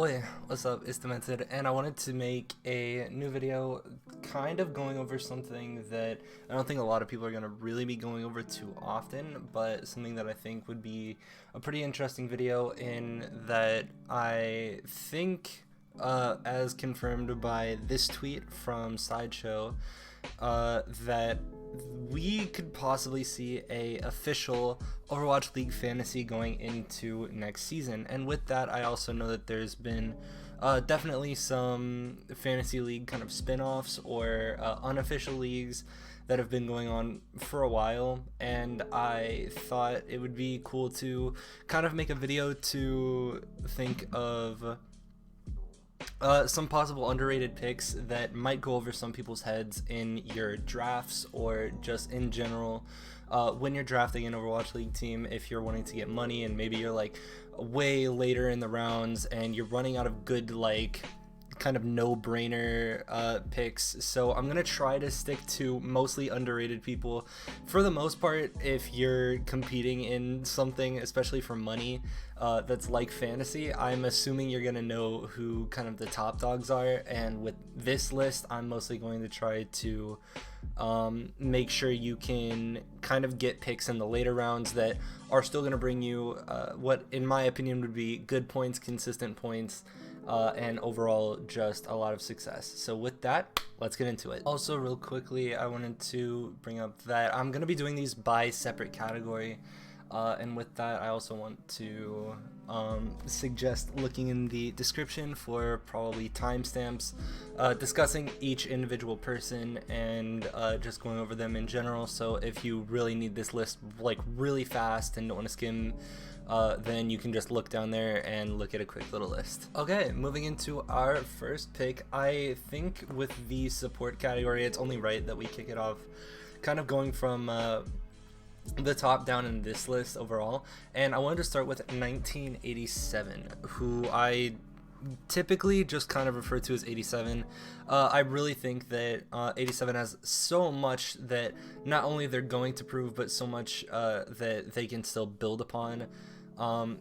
Oi, what's up? It's Demented, and I wanted to make a new video kind of going over something that I don't think a lot of people are going to really be going over too often, but something that I think would be a pretty interesting video in that I think, as confirmed by this tweet from Sideshow, that we could possibly see a official Overwatch League fantasy going into next season. And with that, I also know that there's been definitely some fantasy league kind of spin-offs or unofficial leagues that have been going on for a while, and I thought it would be cool to kind of make a video to think of some possible underrated picks that might go over some people's heads in your drafts or just in general when you're drafting an Overwatch League team. If you're wanting to get money and maybe you're like way later in the rounds and you're running out of good like kind of no-brainer picks, so I'm gonna try to stick to mostly underrated people for the most part. If you're competing in something, especially for money, that's like fantasy, I'm assuming you're gonna know who kind of the top dogs are, and with this list I'm mostly going to try to make sure you can kind of get picks in the later rounds that are still going to bring you what in my opinion would be good points, consistent points, and overall just a lot of success. So with that, let's get into it. Also, real quickly, I wanted to bring up that I'm going to be doing these by separate category, and with that, I also want to suggest looking in the description for probably timestamps discussing each individual person and just going over them in general. So if you really need this list like really fast and don't want to skim, then you can just look down there and look at a quick little list. Okay, moving into our first pick, I think with the support category, it's only right that we kick it off kind of going from the top down in this list overall, and I wanted to start with 1987, who I typically just kind of refer to as 87. I really think that 87 has so much that not only they're going to prove, but so much that they can still build upon.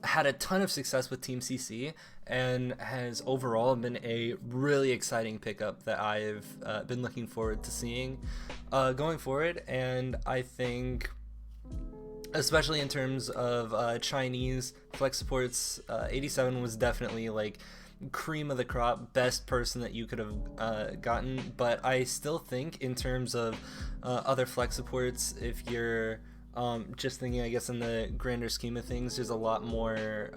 Had a ton of success with Team CC and has overall been a really exciting pickup that I've been looking forward to seeing going forward. And I think, especially in terms of Chinese flex supports, 87 was definitely like cream of the crop, best person that you could have gotten. But I still think in terms of other flex supports, if you're just thinking, I guess, in the grander scheme of things, there's a lot more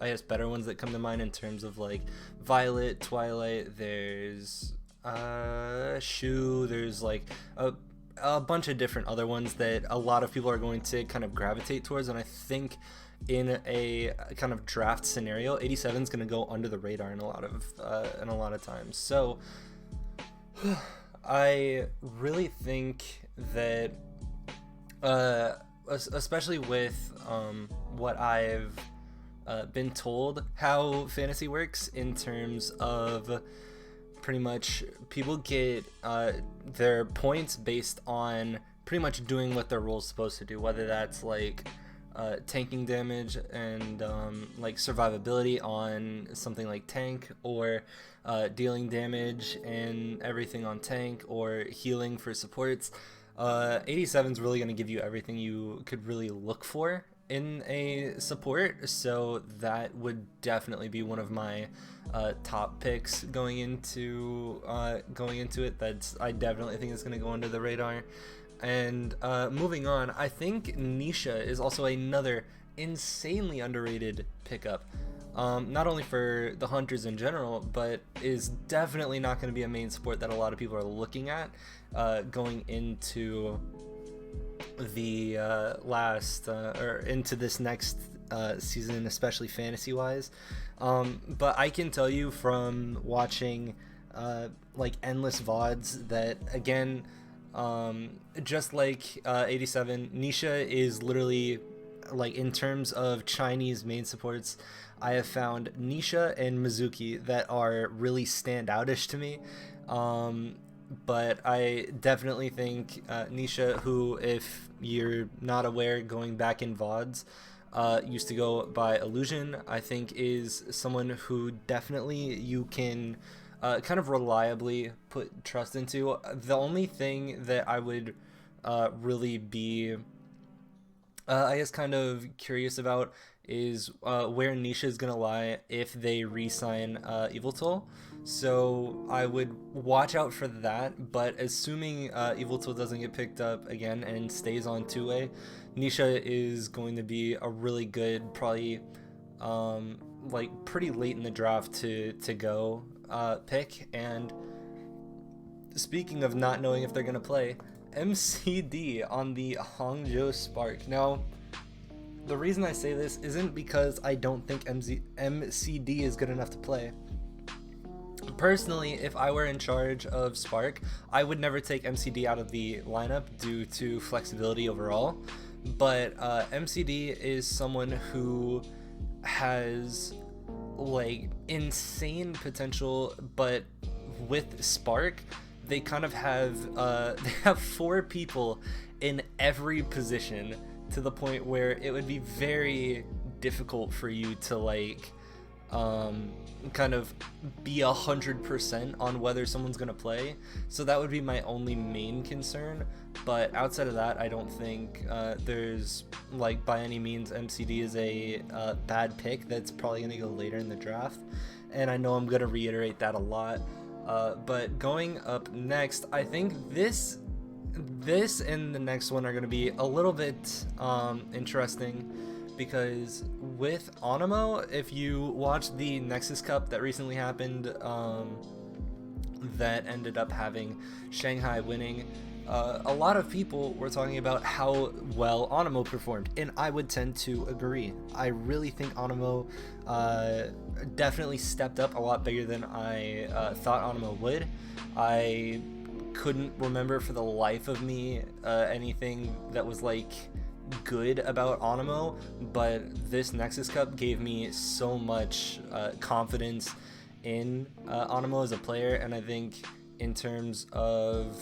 I guess better ones that come to mind in terms of like Violet, Twilight, there's Shu, there's like a bunch of different other ones that a lot of people are going to kind of gravitate towards. And I think in a kind of draft scenario, 87 is going to go under the radar in a lot of times. So I really think that especially with what I've been told how fantasy works in terms of pretty much people get their points based on pretty much doing what their role is supposed to do, whether that's like tanking damage and like survivability on something like tank, or dealing damage and everything on tank, or healing for supports. 87 is really going to give you everything you could really look for in a support, so that would definitely be one of my top picks going into it. That's, I definitely think it's going to go under the radar. And moving on, I think Nisha is also another insanely underrated pickup. Not only for the hunters in general, but is definitely not going to be a main support that a lot of people are looking at going into the or into this next season, especially fantasy wise. But I can tell you from watching like endless VODs that, again, just like 87, Nisha is literally, like, in terms of Chinese main supports, I have found Nisha and Mizuki that are really standoutish to me. But I definitely think Nisha, who, if you're not aware, going back in VODs, used to go by Illusion, I think is someone who definitely you can kind of reliably put trust into. The only thing that I would really be, I guess, kind of curious about is where Nisha is going to lie if they re-sign Evil Toll. So I would watch out for that, but assuming Evil Tool doesn't get picked up again and stays on two-way, Nisha is going to be a really good, probably like pretty late in the draft to go pick. And speaking of not knowing if they're going to play, MCD on the Hangzhou Spark. Now, the reason I say this isn't because I don't think MCD is good enough to play. Personally, if I were in charge of Spark, I would never take MCD out of the lineup due to flexibility overall. But MCD is someone who has like insane potential, but with Spark, they kind of have they have 4 people in every position to the point where it would be very difficult for you to like kind of be 100% on whether someone's gonna play. So that would be my only main concern. But outside of that, I don't think there's like by any means MCD is a bad pick that's probably gonna go later in the draft. And I know I'm gonna reiterate that a lot. But going up next, I think this and the next one are gonna be a little bit interesting. Because with Anamo, if you watch the Nexus Cup that recently happened, that ended up having Shanghai winning, a lot of people were talking about how well Anamo performed, and I would tend to agree. I really think Anamo definitely stepped up a lot bigger than I thought Anamo would. I couldn't remember for the life of me anything that was like good about Anamo, but this Nexus Cup gave me so much confidence in Anamo as a player, and I think in terms of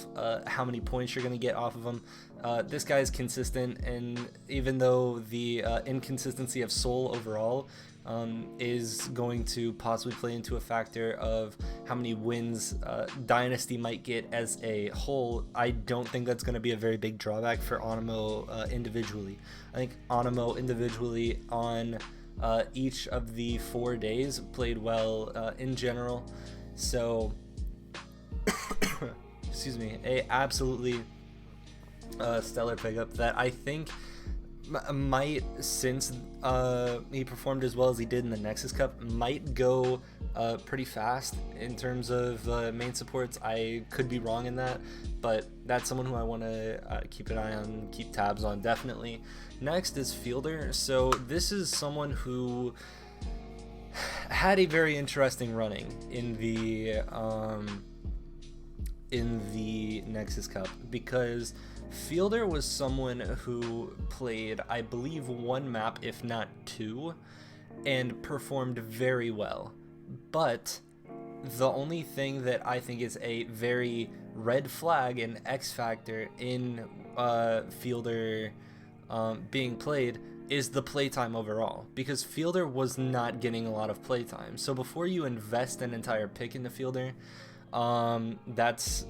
how many points you're going to get off of him, this guy is consistent, and even though the inconsistency of Soul overall is going to possibly play into a factor of how many wins Dynasty might get as a whole, I don't think that's going to be a very big drawback for Anamo individually. I think Anamo individually on each of the 4 days played well in general. So, excuse me, a absolutely stellar pickup that I think might, since he performed as well as he did in the Nexus Cup, might go pretty fast in terms of main supports. I could be wrong in that, but that's someone who I want to keep an eye on, keep tabs on, definitely. Next is Fielder. So this is someone who had a very interesting running in the Nexus Cup, because Fielder was someone who played, I believe, 1 map, if not 2, and performed very well. But the only thing that I think is a very red flag and X factor in Fielder being played is the playtime overall, because Fielder was not getting a lot of playtime. So before you invest an entire pick into Fielder, that's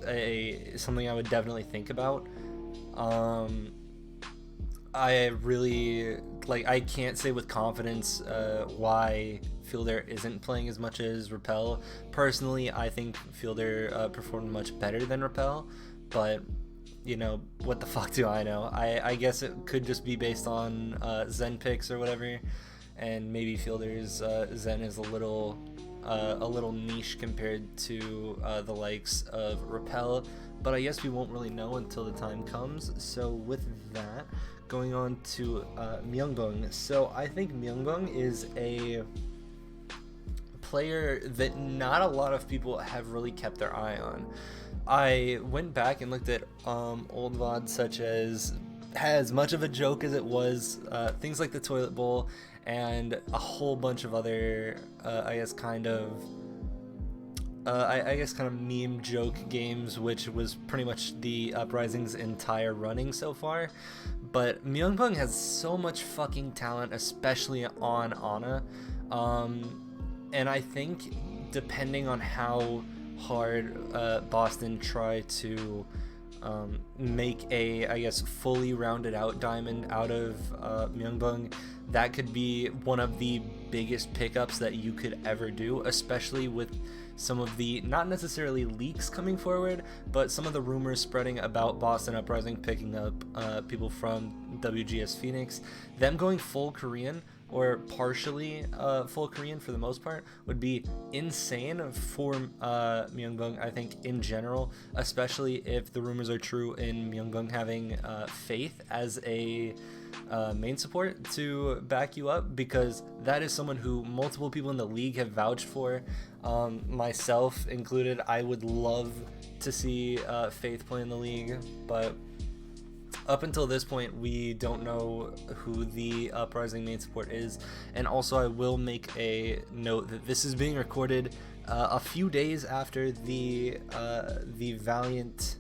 something I would definitely think about. I really, like, I can't say with confidence why Fielder isn't playing as much as Repel. Personally, I think Fielder performed much better than Repel, but you know, what the fuck do I know? I guess it could just be based on Zen picks or whatever, and maybe Fielder's Zen is a little niche compared to the likes of Repel, but I guess we won't really know until the time comes. So with that, going on to Myungbong. So I think Myungbong is a player that not a lot of people have really kept their eye on. I went back and looked at old VODs such as much of a joke as it was, things like the toilet bowl and a whole bunch of other I guess kind of meme joke games, which was pretty much the Uprising's entire running so far. but Myeongbong has so much fucking talent, especially on Ana. And I think depending on how hard Boston try to make a, I guess, fully rounded out diamond out of Myeongbong, that could be one of the biggest pickups that you could ever do, especially with some of the, not necessarily leaks coming forward, but some of the rumors spreading about Boston Uprising picking up people from WGS Phoenix. Them going full Korean, or partially full Korean for the most part, would be insane for Myeongbong, I think, in general, especially if the rumors are true in Myeongbong having Faith as a main support to back you up, because that is someone who multiple people in the league have vouched for, myself included. I would love to see Faith play in the league, but up until this point, we don't know who the Uprising main support is. And also, I will make a note that this is being recorded a few days after the Valiant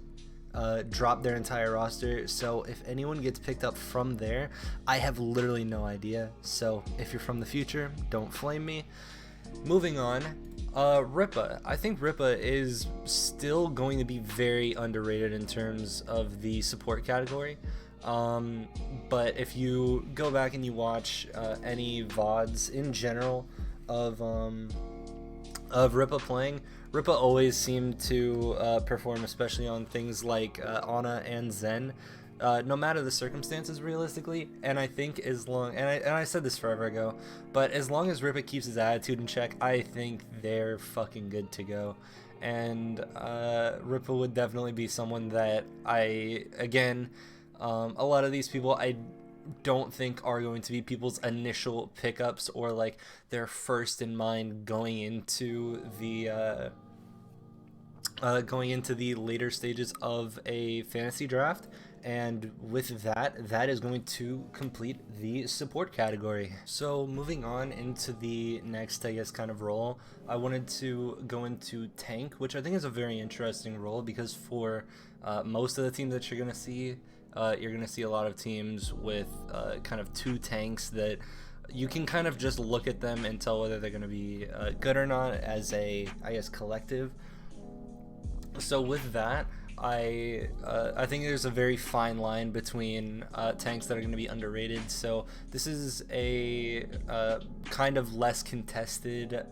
dropped their entire roster. So if anyone gets picked up from there, I have literally no idea. So if you're from the future, don't flame me. Moving on, Ripa. I think Ripa is still going to be very underrated in terms of the support category. But if you go back and you watch any VODs in general of Ripa playing, Ripa always seemed to perform, especially on things like Ana and Zen, no matter the circumstances, realistically. And I think as long, and I said this forever ago, but as long as Ripa keeps his attitude in check, I think they're fucking good to go. And Ripa would definitely be someone that a lot of these people I don't think are going to be people's initial pickups, or like their first in mind going into the later stages of a fantasy draft. And with that is going to complete the support category. So moving on into the next, I guess, kind of role, I wanted to go into tank, which I think is a very interesting role, because for most of the teams that you're going to see a lot of teams with kind of two tanks that you can kind of just look at them and tell whether they're going to be good or not as a, I guess, collective. So with that, I think there's a very fine line between tanks that are going to be underrated. So this is a kind of less contested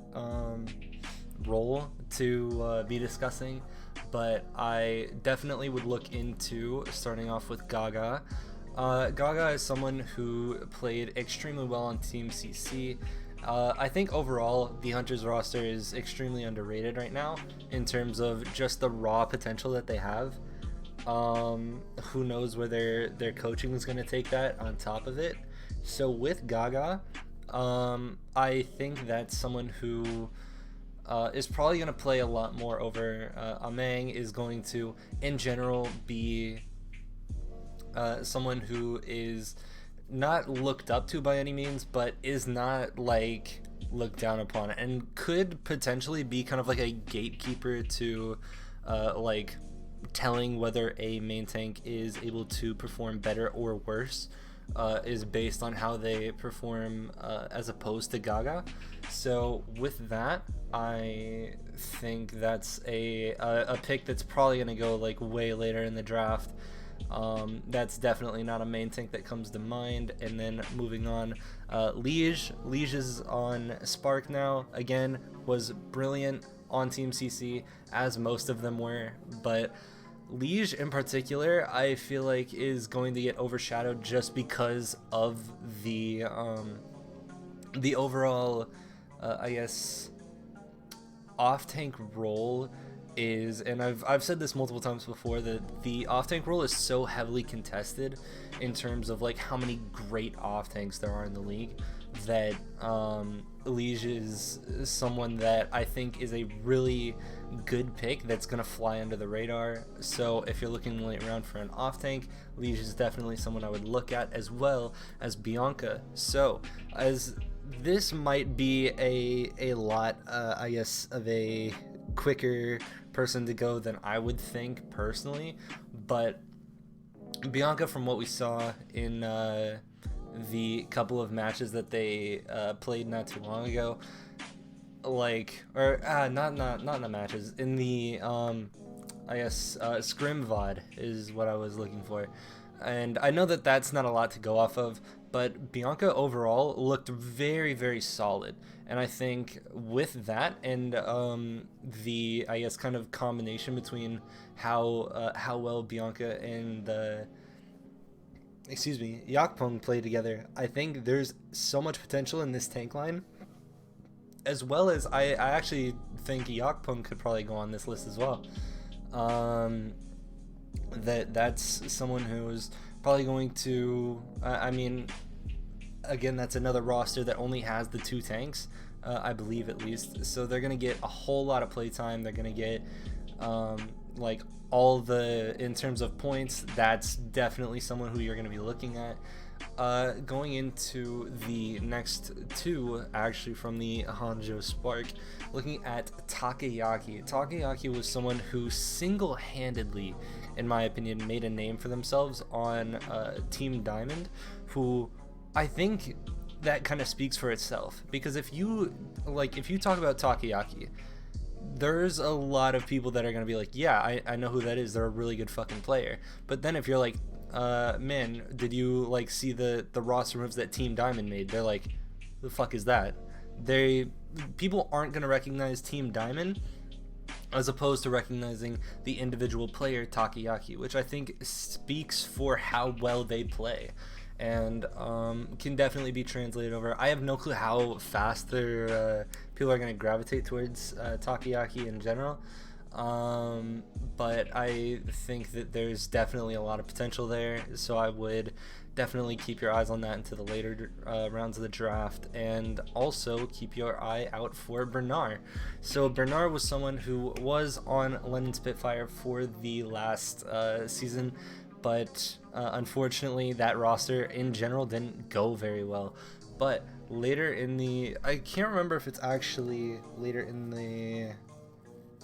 role to be discussing, but I definitely would look into starting off with Gaga. Gaga is someone who played extremely well on Team CC. I think overall the Hunters roster is extremely underrated right now in terms of just the raw potential that they have. Who knows where their coaching is going to take that on top of it. So with Gaga, I think that's someone who is probably going to play a lot more over Amang, is going to in general be someone who is not looked up to by any means, but is not like looked down upon, and could potentially be kind of like a gatekeeper to like telling whether a main tank is able to perform better or worse, is based on how they perform as opposed to Gaga. So with that, I think that's a pick that's probably going to go like way later in the draft. That's definitely not a main tank that comes to mind. And then moving on, Lige is on Spark now. Again, was brilliant on Team CC, as most of them were, but Lige in particular, I feel like is going to get overshadowed just because of the overall, I guess, off-tank role is, and I've said this multiple times before, that the off-tank role is so heavily contested in terms of like how many great off-tanks there are in the league, that Lige is someone that I think is a really good pick that's going to fly under the radar. So if you're looking late around for an off-tank, Lige is definitely someone I would look at, as well as Bianca. So as this might be a lot, I guess, of a quicker person to go than I would think personally, but Bianca, from what we saw in the couple of matches that they played not too long ago, like, or not in the matches, in the I guess scrim VOD is what I was looking for, and I know that that's not a lot to go off of, but Bianca overall looked very, very solid, and I think with that and the, I guess, kind of combination between how well Bianca and Yakpong play together, I think there's so much potential in this tank line, as well as I actually think Yakpong could probably go on this list as well. That's someone who's probably going to, I mean, again, that's another roster that only has the 2 tanks, I believe at least. So they're going to get a whole lot of playtime. They're going to get, like, all the, in terms of points, that's definitely someone who you're going to be looking at. Going into the next 2, actually, from the Hangzhou Spark, looking at Takoyaki. Takoyaki was someone who single-handedly, in my opinion, made a name for themselves on Team Diamond, who I think that kind of speaks for itself, because if you talk about Takoyaki, there's a lot of people that are going to be like, yeah, I know who that is, they're a really good fucking player. But then if you're like, man, did you like see the roster moves that Team Diamond made? They're like, the fuck is that? People aren't going to recognize Team Diamond as opposed to recognizing the individual player Takoyaki, which I think speaks for how well they play, and can definitely be translated over. I have no clue how fast people are going to gravitate towards Takoyaki in general, but I think that there's definitely a lot of potential there, so I would definitely keep your eyes on that into the later rounds of the draft, and also keep your eye out for Bernar. So Bernar was someone who was on London Spitfire for the last season, but unfortunately that roster in general didn't go very well. But later in the, I can't remember if it's actually later in the,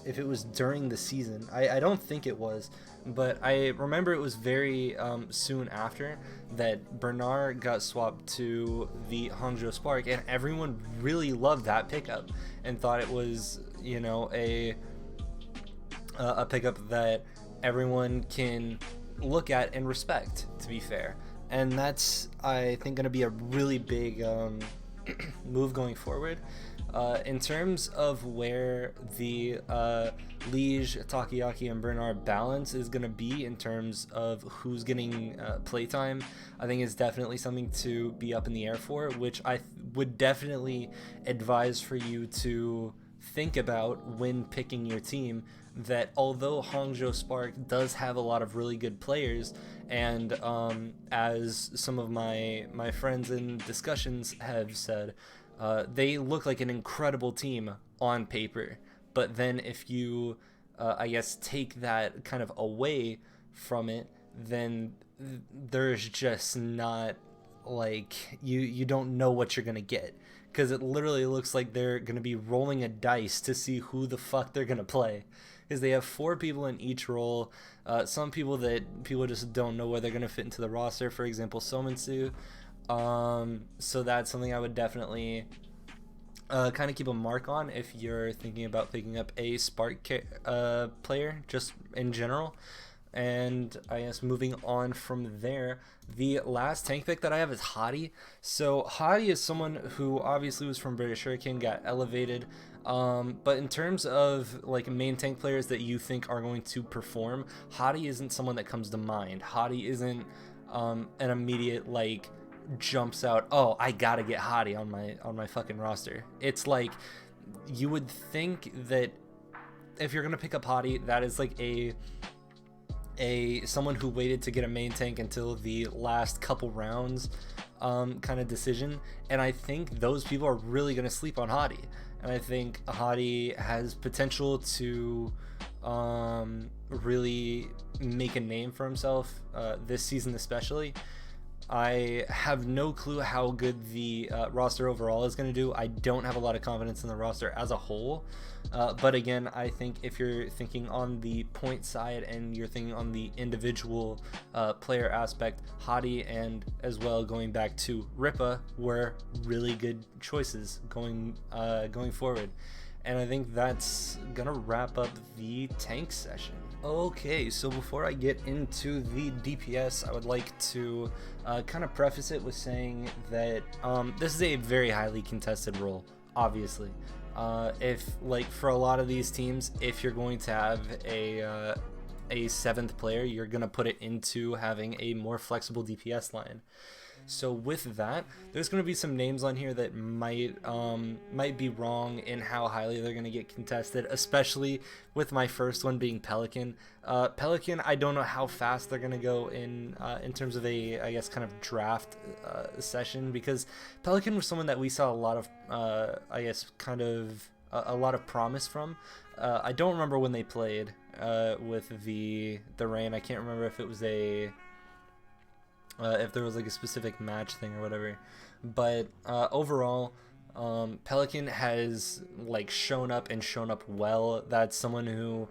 if it was during the season. I don't think it was, but I remember it was very soon after that Bernar got swapped to the Hangzhou Spark, and everyone really loved that pickup and thought it was, you know, a pickup that everyone can look at and respect, to be fair. And that's, I think, going to be a really big move going forward. In terms of where the Lige, Takoyaki, and Bernar balance is going to be in terms of who's getting playtime, I think is definitely something to be up in the air for, which I would definitely advise for you to think about when picking your team. That although Hangzhou Spark does have a lot of really good players, and as some of my friends in discussions have said, they look like an incredible team on paper, but then if you I guess take that kind of away from it, then there's just not, like, you don't know what you're gonna get, because it literally looks like they're gonna be rolling a dice to see who the fuck they're gonna play, because they have 4 people in each role. Some people that people just don't know where they're gonna fit into the roster, for example Somansu. So that's something I would definitely kind of keep a mark on if you're thinking about picking up a Spark player, just in general. And I guess moving on from there, the last tank pick that I have is Hadi. So Hadi is someone who obviously was from British Hurricane, got elevated, but in terms of like main tank players that you think are going to perform, Hadi isn't someone that comes to mind. Hadi isn't an immediate, like, jumps out, oh, I gotta get Hadi on my fucking roster. It's like, you would think that if you're gonna pick up Hadi, that is like a someone who waited to get a main tank until the last couple rounds kind of decision, and I think those people are really gonna sleep on Hadi, and I think Hadi has potential to really make a name for himself this season especially. I have no clue how good the roster overall is going to do. I don't have a lot of confidence in the roster as a whole. But again, I think if you're thinking on the point side and you're thinking on the individual player aspect, Hadi and as well going back to Ripa were really good choices going forward. And I think that's gonna wrap up the tank session. Okay, so before I get into the DPS, I would like to kind of preface it with saying that this is a very highly contested role, obviously. If like for a lot of these teams, if you're going to have a 7th player, you're gonna put it into having a more flexible DPS line. So with that, there's going to be some names on here that might be wrong in how highly they're going to get contested, especially with my first one being Pelican. Pelican, I don't know how fast they're going to go in terms of a, I guess, kind of draft session, because Pelican was someone that we saw a lot of, I guess, kind of a lot of promise from. I don't remember when they played with the Rain. I can't remember if it was if there was like a specific match thing or whatever, but overall, Pelican has like shown up well. That's someone who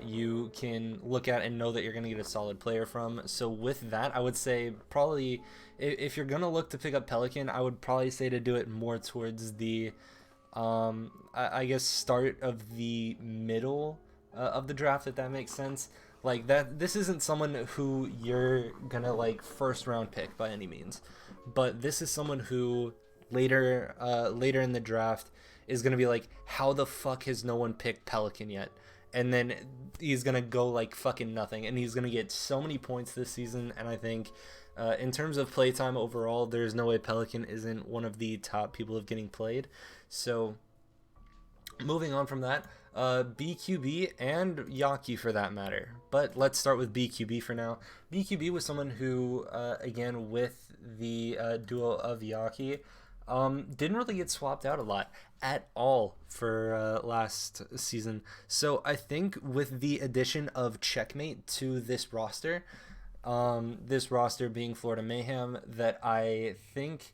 you can look at and know that you're going to get a solid player from. So with that, I would say probably if you're going to look to pick up Pelican, I would probably say to do it more towards the I guess start of the middle of the draft, if that makes sense. Like that, this isn't someone who you're gonna like first round pick by any means, but this is someone who later in the draft is gonna be like, how the fuck has no one picked Pelican yet? And then he's gonna go like fucking nothing, and he's gonna get so many points this season. And I think in terms of playtime overall, there's no way Pelican isn't one of the top people of getting played. So moving on from that, BQB and Yaki for that matter. But let's start with BQB for now. BQB was someone who, again, with the duo of Yaki, didn't really get swapped out a lot at all for last season. So I think with the addition of Checkmate to this roster being Florida Mayhem, that I think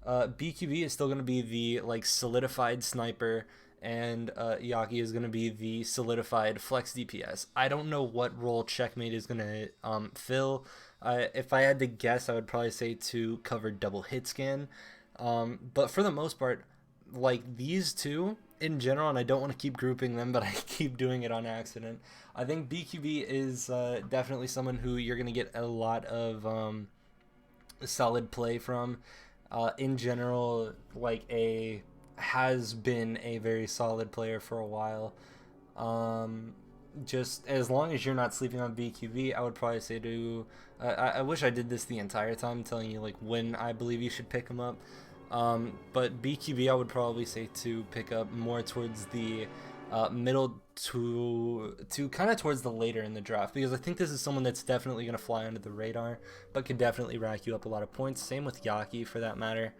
BQB is still going to be the like solidified sniper, and Yaki is going to be the solidified flex DPS. I don't know what role Checkmate is going to fill. If I had to guess, I would probably say to cover double hit scan. But for the most part, like these two in general, and I don't want to keep grouping them, but I keep doing it on accident. I think BQB is definitely someone who you're going to get a lot of solid play from. In general, like has been a very solid player for a while. Just as long as you're not sleeping on BQB, I would probably say to I wish I did this the entire time, telling you like when I believe you should pick him up. But BQB, I would probably say to pick up more towards the middle to kind of towards the later in the draft, because I think this is someone that's definitely going to fly under the radar, but could definitely rack you up a lot of points. Same with Yaki for that matter.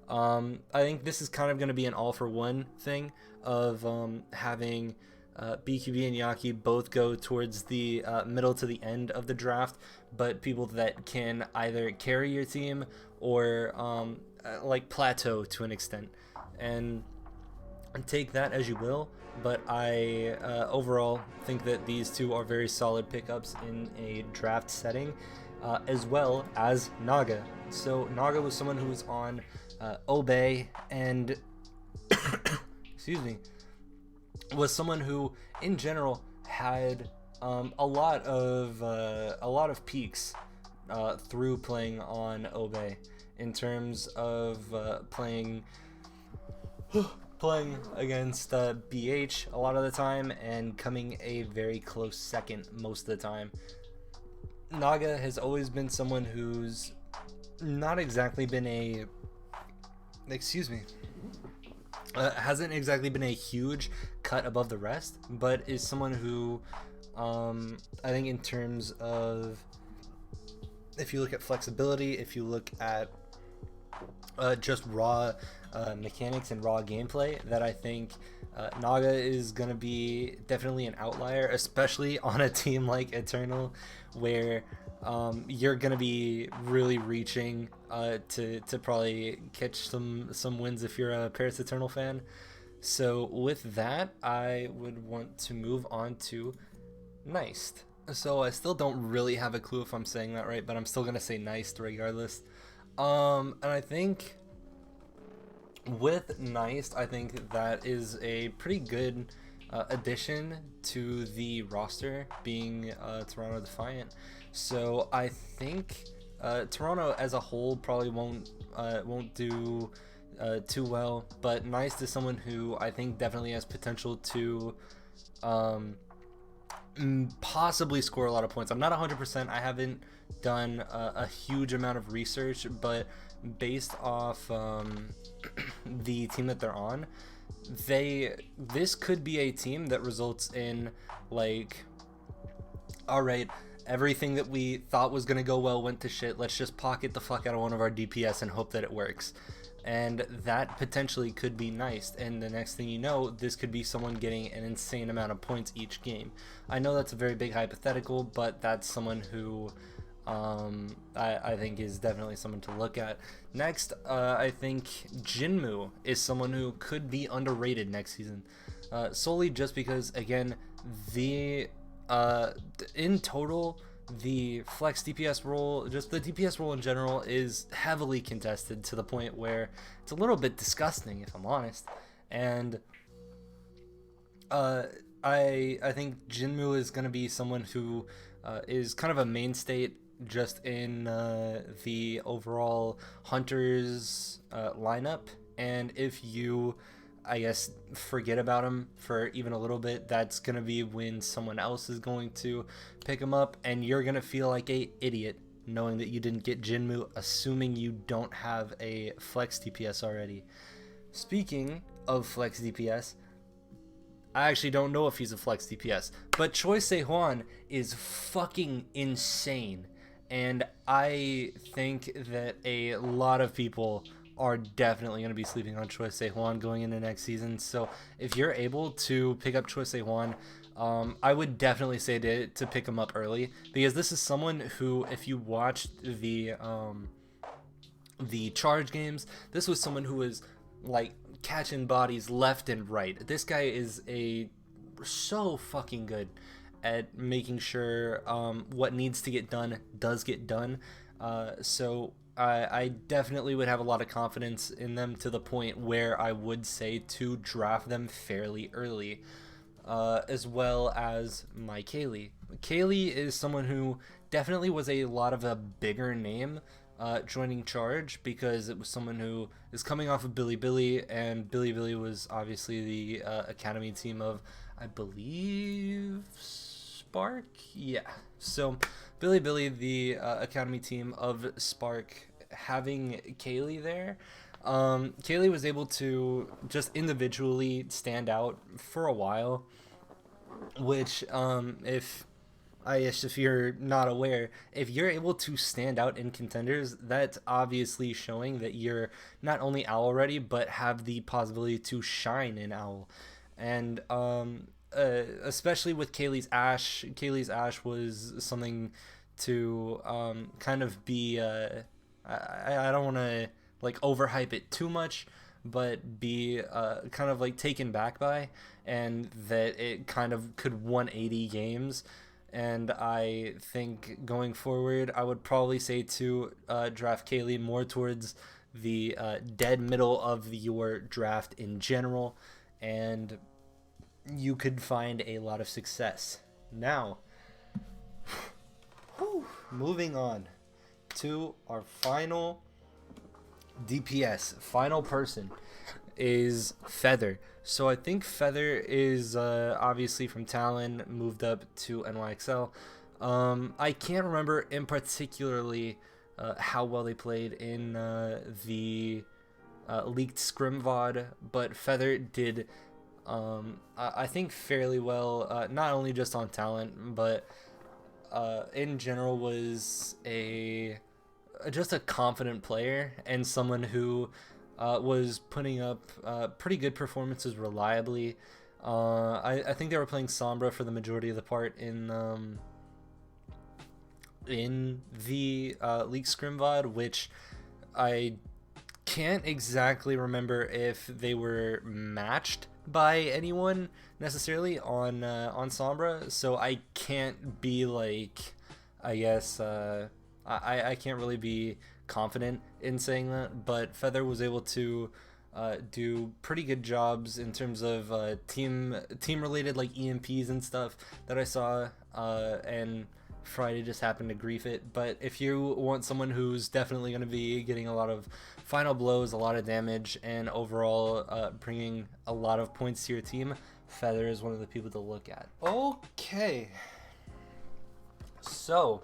I think this is kind of going to be an all-for-one thing of having BQB and Yaki both go towards the middle to the end of the draft, but people that can either carry your team or like plateau to an extent, and take that as you will. But I overall think that these two are very solid pickups in a draft setting, as well as Naga. So Naga was someone who was on Obey, and excuse me, was someone who in general had a lot of peaks through playing on Obey, in terms of playing against BH a lot of the time and coming a very close second most of the time. Naga has always been someone who's not exactly been a hasn't exactly been a huge cut above the rest, but is someone who I think in terms of, if you look at flexibility, if you look at just raw mechanics and raw gameplay, that I think Naga is going to be definitely an outlier, especially on a team like Eternal, where you're going to be really reaching to probably catch some wins if you're a Paris Eternal fan. So with that, I would want to move on to Niced. So I still don't really have a clue if I'm saying that right, but I'm still going to say Niced regardless. And I think with Niced, I think that is a pretty good addition to the roster, being Toronto Defiant. So I think Toronto as a whole probably won't do too well, but Niced is someone who I think definitely has potential to possibly score a lot of points. I'm not 100%. I haven't done a huge amount of research, but based off the team that they're on, this could be a team that results in, like, all right, everything that we thought was going to go well went to shit. Let's just pocket the fuck out of one of our DPS and hope that it works. And that potentially could be nice. And the next thing you know, this could be someone getting an insane amount of points each game. I know that's a very big hypothetical, but that's someone who I think is definitely someone to look at. Next, I think Jinmu is someone who could be underrated next season. Solely just because, again, in total, the flex DPS role, just the DPS role in general, is heavily contested to the point where it's a little bit disgusting, if I'm honest. And I think Jinmu is going to be someone who is kind of a mainstay just in the overall Hunters lineup. And if you, I guess, forget about him for even a little bit, that's going to be when someone else is going to pick him up, and you're going to feel like a idiot knowing that you didn't get Jinmu, assuming you don't have a flex DPS already. Speaking of flex DPS, I actually don't know if he's a flex DPS, but choisehwan is fucking insane, and I think that a lot of people are definitely going to be sleeping on choisehwan going into next season. So if you're able to pick up choisehwan, I would definitely say to pick him up early, because this is someone who, if you watched the charge games, this was someone who was like catching bodies left and right. This guy is so fucking good at making sure what needs to get done does get done. So I definitely would have a lot of confidence in them, to the point where I would say to draft them fairly early, as well as mykaylee. Mykaylee is someone who definitely was a lot of a bigger name joining Charge, because it was someone who is coming off of Bilibili, and Bilibili was obviously the academy team of, I believe, Spark? Yeah. So Bilibili, the academy team of Spark, having Kaylee there, Kaylee was able to just individually stand out for a while, which if you're not aware, if you're able to stand out in contenders, that's obviously showing that you're not only owl ready, but have the possibility to shine in owl. And especially with Kaylee's Ash was something to kind of be I don't want to like overhype it too much, but be kind of like taken back by, and that it kind of could 180 games. And I think going forward, I would probably say to draft Kaylee more towards the dead middle of your draft in general, and you could find a lot of success. Now, moving on to our final DPS, final person is Feather. So I think Feather is obviously from Talon, moved up to NYXL. I can't remember in particularly how well they played in the leaked Scrim VOD, but Feather did, I think, fairly well, not only just on Talent, but in general was a just a confident player and someone who was putting up pretty good performances reliably. I think they were playing Sombra for the majority of the part in the League Scrim VOD, which I can't exactly remember if they were matched by anyone necessarily on Sombra, so I can't be like, I guess I can't really be confident in saying that, but Feather was able to do pretty good jobs in terms of team related like EMPs and stuff that I saw, and Friday just happened to grief it. But if you want someone who's definitely going to be getting a lot of final blows, a lot of damage, and overall bringing a lot of points to your team, Feather is one of the people to look at. Okay, so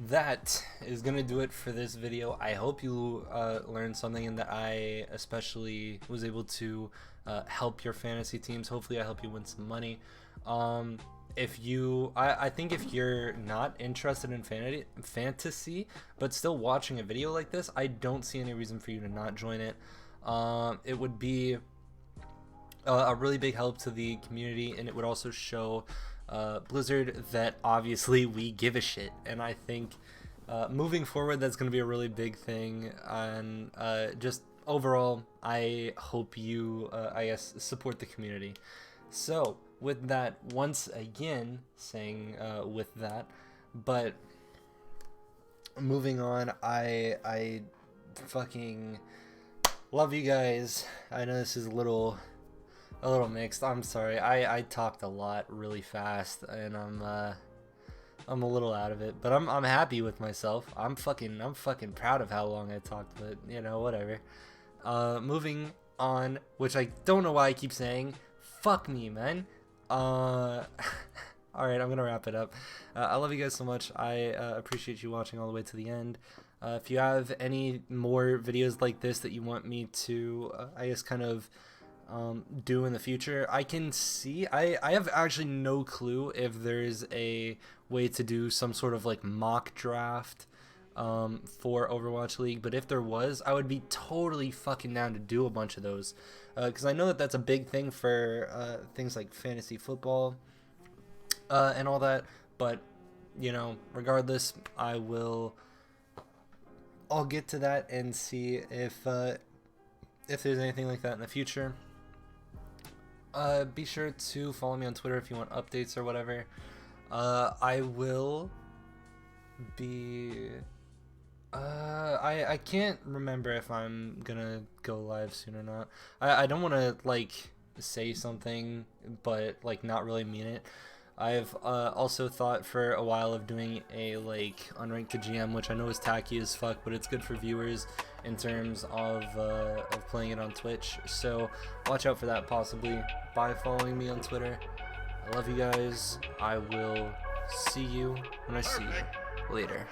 that is gonna do it for this video. I hope you learned something and that I especially was able to help your fantasy teams. Hopefully I help you win some money. If you I think if you're not interested in fantasy but still watching a video like this, I don't see any reason for you to not join it. It would be a really big help to the community, and it would also show Blizzard that obviously we give a shit, and I think moving forward that's going to be a really big thing. And just overall, I hope you I guess support the community. So with that, once again saying with that, but moving on, I fucking love you guys. I know this is a little mixed. I'm sorry. I talked a lot really fast, and I'm a little out of it, but I'm happy with myself. I'm fucking proud of how long I talked, but you know, whatever. Moving on, which I don't know why I keep saying. Fuck me, man. All right, I'm gonna wrap it up. I love you guys so much. I appreciate you watching all the way to the end. If you have any more videos like this that you want me to, I guess, kind of do in the future, I can see. I have actually no clue if there's a way to do some sort of like mock draft for Overwatch League, but if there was, I would be totally fucking down to do a bunch of those, because I know that that's a big thing for things like fantasy football and all that. But you know, regardless, I'll get to that and see if there's anything like that in the future. Be sure to follow me on Twitter if you want updates or whatever. I will be I can't remember if I'm gonna go live soon or not. I don't want to like say something but like not really mean it. I've also thought for a while of doing a like unranked to GM, which I know is tacky as fuck, but it's good for viewers in terms of playing it on Twitch. So watch out for that possibly by following me on Twitter. I love you guys. I will see you when I see you later.